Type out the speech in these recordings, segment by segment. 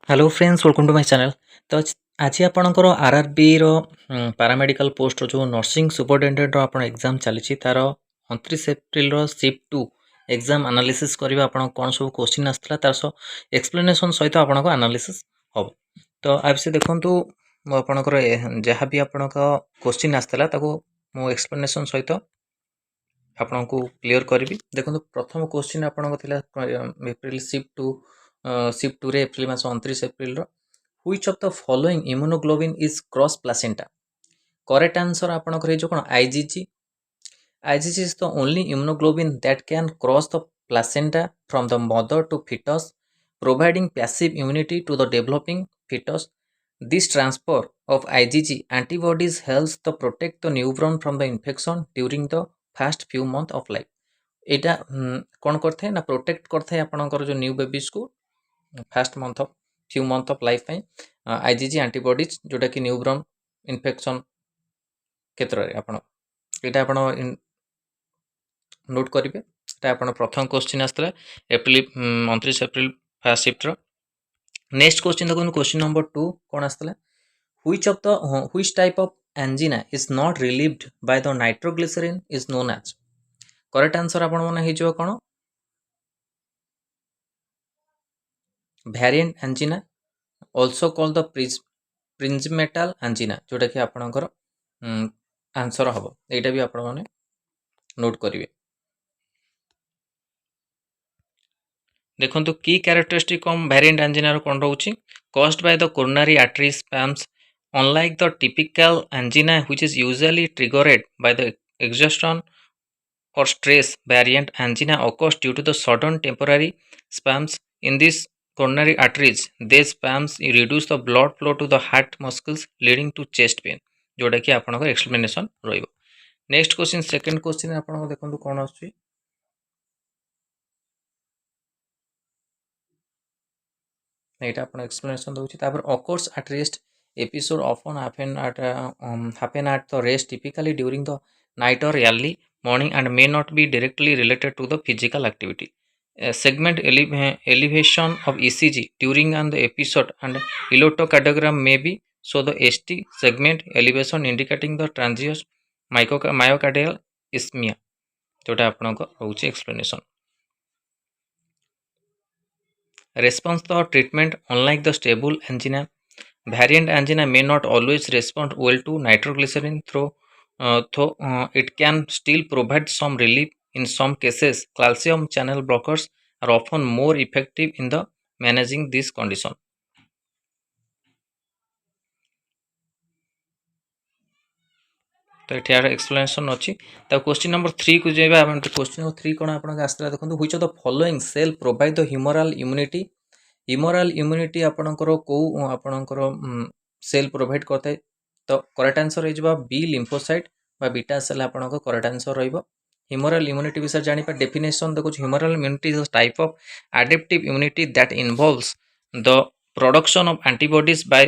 Hello friends, welcome to my channel. तो आज आपणकर आरआरबी रो पैरामेडिकल पोस्ट जो नर्सिंग सुपरिटेडेंट रो आपण एग्जाम चली तार 29 एप्रिल रो शिफ्ट 2 एग्जाम एनालिसिस करबा आपण कोन सब क्वेश्चन आस्तला तार सो एक्सप्लेनेशन सहित आपण को एनालिसिस हो। तो अब से देखंतु मो आपणकर जहाँ भी आपण को क्वेश्चन आस्तला ताको मो एक्सप्लेनेशन सहित आपण को क्लियर करबी। देखंतु प्रथम क्वेश्चन आपण को थिला एप्रिल शिफ्ट 2 रे एप्रिल मास 29 एप्रिल रो which of the following immunoglobulin is cross placenta? Correct answer आपणकर जो कोन IgG is the only immunoglobulin that can cross the placenta from the mother to fetus, providing passive immunity to the developing fetus. This transfer of IgG antibodies helps to protect the newborn from the infection during the first few months of life. एटा कौन करते हैं ना protect करते हैं आपणकर जो new babies को first month of few month of life IgG antibodies जोटा कि न्यूबॉर्न इन्फेक्शन क्षेत्र में आपण एटा आपण नोट करेंगे। एटा आपण प्रथम क्वेश्चन आसला एप्रिल 29 एप्रिल फर्स्ट शिफ्ट रो। नेक्स्ट क्वेश्चन देखो क्वेश्चन नंबर 2 कौन आसला which type of angina is not relieved by the nitroglycerin is known as? Correct answer आपण माने हे जो कोन variant angina, also called the प्रिंजमेटाल angina जोटा कि आपणकर आंसर हम यहाँ भी आपण मैंने नोट करेंगे। देखो की कैरेक्टरिस्टिक वेरिएंट एंजिना कौन रोचे caused by the coronary artery spasms unlike the typical angina which is usually triggered by the exhaustion or stress variant angina occurs due to the sudden temporary spasms in these coronary arteries. These spasms reduce the blood flow to the heart muscles leading to chest pain जोटा कि आपन explanation रहिबो। Next question second question आपन देखंतु कोन आछि एटा आपन explanation दोछि तापर occurs at rest episode often happen at the rest typically during the night or early morning and may not be directly related to the physical activity. Segment elevation of ECG during an episode and electrocardiogram may be so the ST segment elevation indicating the transient myocardial ischemia जोटा आपनको होउछि explanation. Response to treatment unlike the stable angina variant angina may not always respond well to nitroglycerin though it can still provide some relief. In some cases, calcium channel blockers are often more effective in the managing this condition. तो ये explanation अच्छी। तो question number 3 को जाइबा question number 3 कोन आपन आस्था देखंतु which of the following cell provide the humoral immunity. Humoral immunity आपनकर को आपनकर सेल प्रोवाइड करते तो करेक्ट आंसर हो जबा बी लिम्फोसाइट बा बीटा सेल आपनकर करेक्ट आंसर रहइबो। ह्यूमरल इम्यूनिटी विषय जानि पर डेफिनेशन देखो humoral immunity is a type of adaptive immunity that involves the production of antibodies by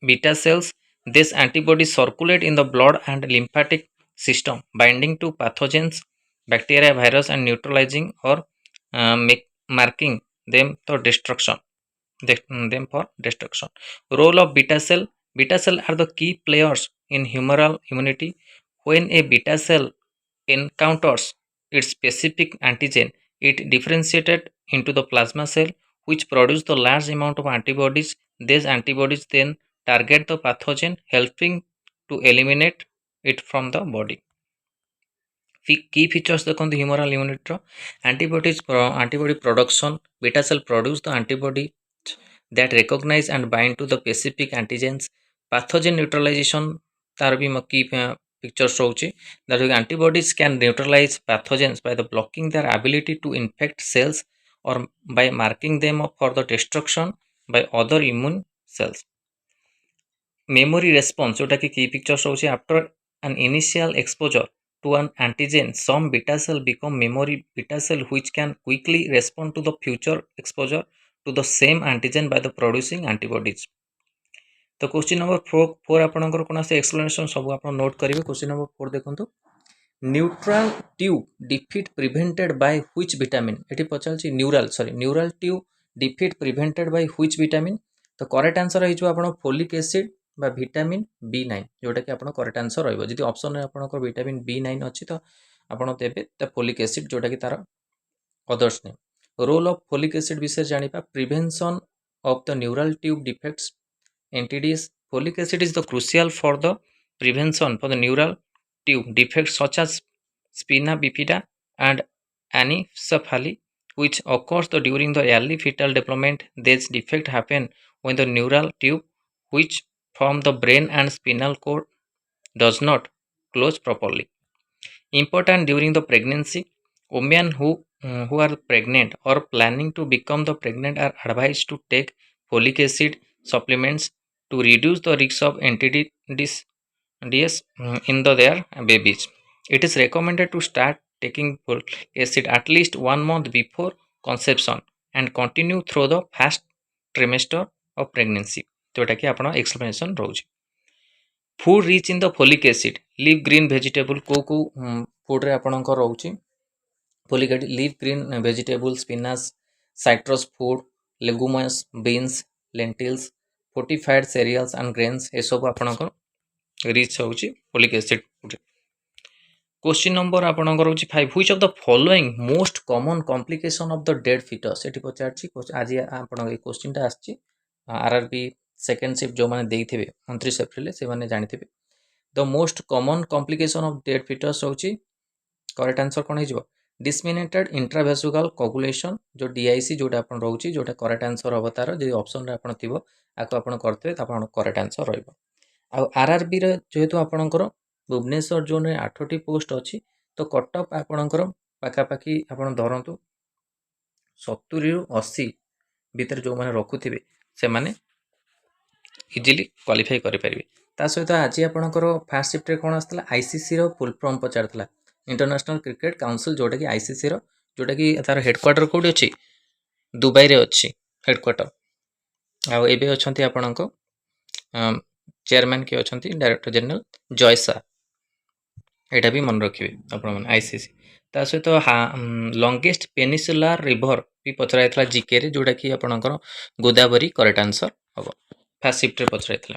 beta cells. These antibodies circulate in the blood and lymphatic system, binding to pathogens, bacteria, virus, and neutralizing or marking them for destruction. Role of beta cell. Beta cell are the key players in humoral immunity. When a beta cell encounters its specific antigen, it differentiated into the plasma cell, which produce the large amount of antibodies. These antibodies then target the pathogen, helping to eliminate it from the body. Key features the humoral immunity antibody production. Beta cell produce the antibody that recognize and bind to the specific antigens. Pathogen neutralization तार भी key pictures रोचे that antibodies can neutralize pathogens by the blocking their ability to infect cells or by marking them for the destruction by other immune cells. Memory response जोटा कि key pictures रोचे after an initial exposure to an antigen, some beta cell become memory beta cell which can quickly respond to the future exposure to the same antigen by the producing antibodies. तो question number 4 आपनकर कोन से explanation सब आप note करिवे। Question number 4 देखंतु neutral tube defect prevented by which vitamin. एटी पचालची neural tube defect prevented by which vitamin तो करेक्ट आंसर हो आपण फोलिक एसिड बा विटामिन B9 जोटा कि आपण करेक्ट आंसर रहइबो जदि ऑप्शन रे आपण विटामिन B9 अछि तो आपण देबे त फोलिक एसिड जोटा कि तार others name role of folic acid विषय जानिबा prevention of the neural tube defects NTDs folic acid is the crucial for the prevention for the neural tube defects such as spina bifida and anencephaly which occurs during the early fetal development. These defects happen when the neural tube which form the brain and spinal cord does not close properly. Important during the pregnancy, women who are pregnant or planning to become the pregnant are advised to take folic acid supplements to reduce the risk of NTDs in their babies. It is recommended to start taking folic acid at least 1 month before conception and continue through the first trimester of pregnancy. जोटा कि आपण explanation रोज food rich in the folic acid leafy green vegetable को food रे आपणकर रोचे folic acid leafy green vegetable spinach citrus food legumes beans lentils fortified cereals and grains ए सब आपणकर रिच होची folic acid food. Question number आपणकर होची 5 which of the following most common complication of the dead fetus एटी पचारची आज आपण ए क्वेश्चनटा आछि आरआरबी सेकेंड शिफ्ट जो माने देइथिबे 29 एप्रिल से माने जानिथिबे the most common complication of dead fetus होची करेक्ट आंसर कोन हिजबो डिसमिनेटेड इंट्रावेसुगल कोगुलेशन जो डीआईसी जोटा आपण रहउची जोटा करेक्ट आंसर अवतार जे ऑप्शन रे आपण थिबो आको आपण करथबे त आपण करेक्ट आंसर रहइबो आ आरआरबी रे जेहेतु आपणकर भुवनेश्वर जोन रे 8टी पोस्ट अछि तो कटअप आपणकर पाखा पाखी आपण धरंतु 70 रु 80 भीतर जो माने रखुथिबे से माने इजिली क्वालिफाई करें ता सहित आज आपंकर फास्ट शिफ्ट रे कौन आसला आईसीसी रो फुल फॉर्म पचारला इंटरनेशनल क्रिकेट काउंसिल जोटा कि आईसीसी रो जोटा कि तार हेडक्वार्टर कोडी अछि दुबई रे अछि हेडक्वार्टर आ एबे अछंती आपणक चेयरमैन के अछंती डायरेक्टर जनरल जयसा एटा भी मन रखिबे आपण मन आईसीसी ता सहित लॉन्गेस्ट पेनिसुलर रिवर भी पचराइतला जीके रे जोटा कि आपणकर गोदावरी करेक्ट आंसर हबो फास्ट शिफ्ट रे पचराइतला।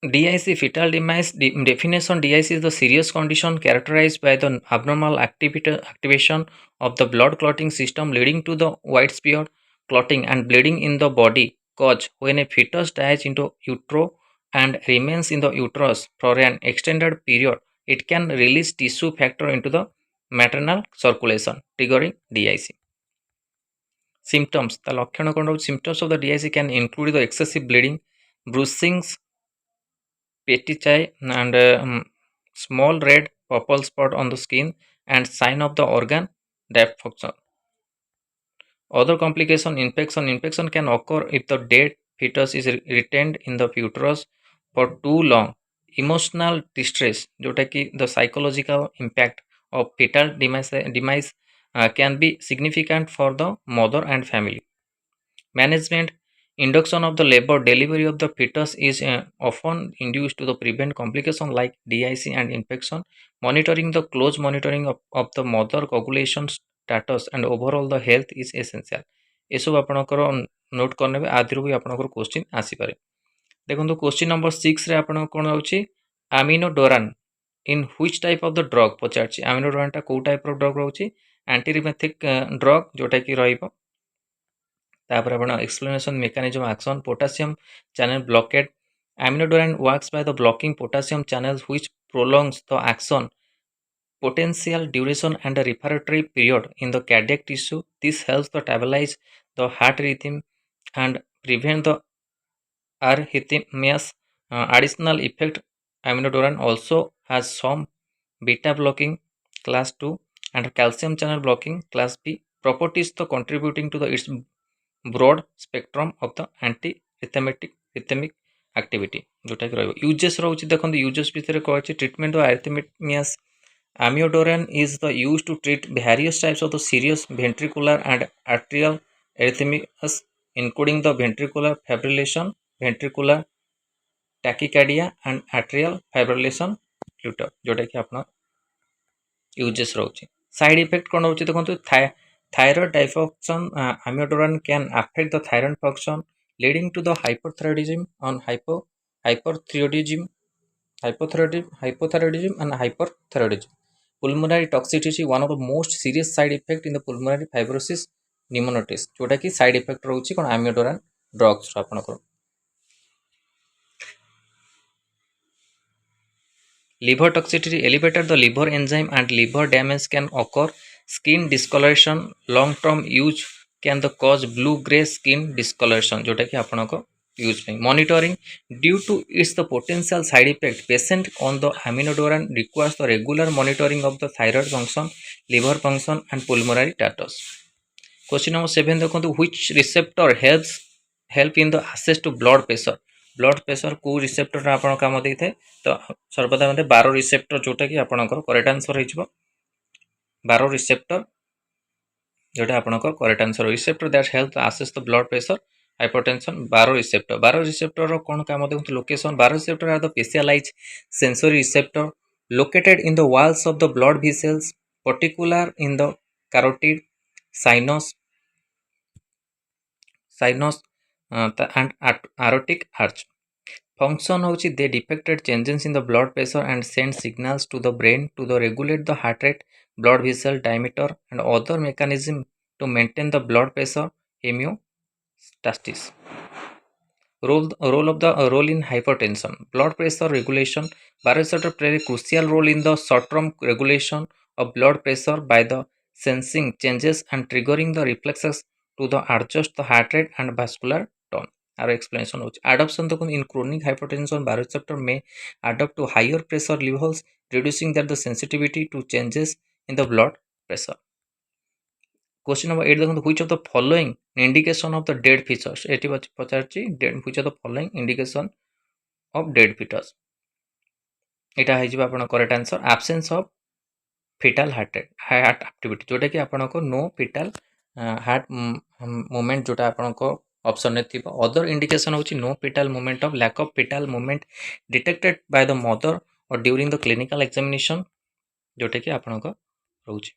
DIC fetal demise definition DIC is the serious condition characterized by the abnormal activation of the blood clotting system leading to the widespread clotting and bleeding in the body cause when a fetus dies into utero and remains in the uterus for an extended period. It can release tissue factor into the maternal circulation triggering DIC. Symptoms the लक्षण कौन symptoms of the DIC can include the excessive bleeding, bruisings, petechiae and small red purple spot on the skin and sign of the organ dysfunction. Other complication infection can occur if the dead fetus is retained in the uterus for too long. Emotional distress जोटा कि the psychological impact of fetal demise can be significant for the mother and family. Management induction of the labor delivery of the fetus is often induced to the prevent complication like DIC and infection. Monitoring the close monitoring of the mother coagulation status and overall the health is essential. ये सब आपणकर note करने आदि भी आपणकर question आसीपारे देखो question number 6 रे आपण कोन होची amiodarone in which type of the drug पचारची एमिनोडोरान टा को टाइप ऑफ ड्रग रहउची एंटीरिमेथिक ड्रग जोटा कि रहइबो तापर आपण explanation mechanism action potassium channel blockade amiodarone works by the blocking potassium channels which prolongs the action potential duration and a refractory period in the cardiac tissue. This helps to stabilize the heart rhythm and prevent the arrhythmias. Additional effect aminodoran also has some beta blocking class 2 and calcium channel blocking class B properties to contributing to the its broad spectrum of the anti-rhythmic activity जोटा कि रहइबो uses रहउची देखन uses भितर कहछि treatment of arrhythmias. Amiodarone is the used to treat various types of the serious ventricular and arterial arrhythmias, including the ventricular fibrillation, ventricular tachycardia, and atrial fibrillation. डिफ्यूटर जोटा कि आप uses रोचे side effect कौन रोचे देखो thyroid dysfunction amiodarone can affect the thyroid function leading to the hypothyroidism on hypothyroidism hypothyroidism and hyperthyroidism. Pulmonary toxicity one of the most serious side effect in the pulmonary fibrosis pneumonitis जोटा कि side effect रोचे कौन एमियोडोरन drugs आपनकर liver toxicity elevated the liver enzyme and liver damage can occur skin discoloration long term use can the cause blue gray skin discoloration जोटा कि आपनको use में monitoring due to its the potential side effect patient on the aminodoran requires the regular monitoring of the thyroid function liver function and pulmonary status. Question number 7 देखो which receptor help in the access to blood pressure को receptor आपण काम देई थे तो सर्वदा मते 12 receptor जोटा कि आपनकर करेक्ट आंसर हिजबो 12 रिसेप्टर जोटा आपनकर correct answer receptor that help assess the blood pressure hypertension 12 receptor रो कोन काम देखु location 12 receptor are the specialized sensory receptor located in the walls of the blood vessels particular in the carotid sinus and aortic arch function होची they detected changes in the blood pressure and send signals to the brain to the regulate the heart rate blood vessel diameter and other mechanism to maintain the blood pressure homeostasis. Role in hypertension blood pressure regulation baroreceptor play a crucial role in the short term regulation of blood pressure by the sensing changes and triggering the reflexes to the adjust the heart rate and vascular tone. Our explanation होची adoption तो in chronic hypertension baroreceptor may adapt to higher pressure levels reducing that the sensitivity to changes in the blood pressure. Question number 8 देखो which of the following indication of the dead fetus एटी पचारची which of the following indication of dead fetus एटा है जिबा आपण correct answer absence of fetal heart activity जोटा कि आपण को no fetal heart movement जोटा आपण को ऑप्शन ने थिबा अदर इंडिकेशन होची no fetal movement of lack of fetal movement detected by the mother or during the clinical examination जोटा कि आपण को रहउची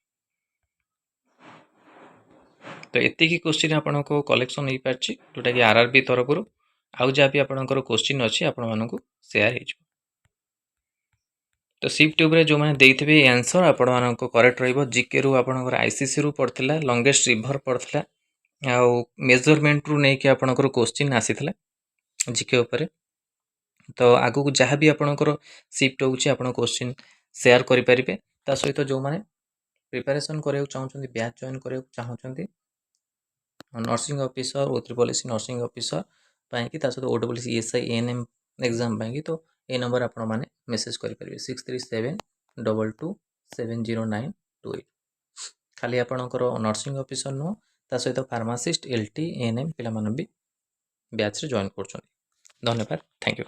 तो एतिकी क्वेश्चन आपण को कलेक्शन हो पार्ची जोटा कि आरआरबी तरफ आउ जहाँ भी आपंकर क्वेश्चन अच्छी आपण मानक सेयार हो तो सिप ट्यूब जो मैंने देते आंसर आपण मानक करेक्ट रिके रु आपंकर आईसीसी रु पड़ता लंगेस्ट रिभर पड़ता आउ मेजरमेंट रु नहीं कि आपंकर क्वेश्चन आसी जिके उपर तो आगु जहाँ भी आपंकर सिफ्ट होची आपण क्वेश्चन सेयार करें ता सहित जो मैंने प्रिपरेशन करा चाहते बैच जॉइन करा चाहते nursing officer O3 nursing officer पाई सहित OSSI ESI ANM एग्जाम पाई तो ये नंबर आपण मैंने मेसेज करेंगे 6372270928 खाली आपणकर नर्सिंग ऑफिसर नुह ता सहित फार्मासिस्ट LT ANM पिला भी बैच रे जॉइन कर धन्यवाद थैंक यू।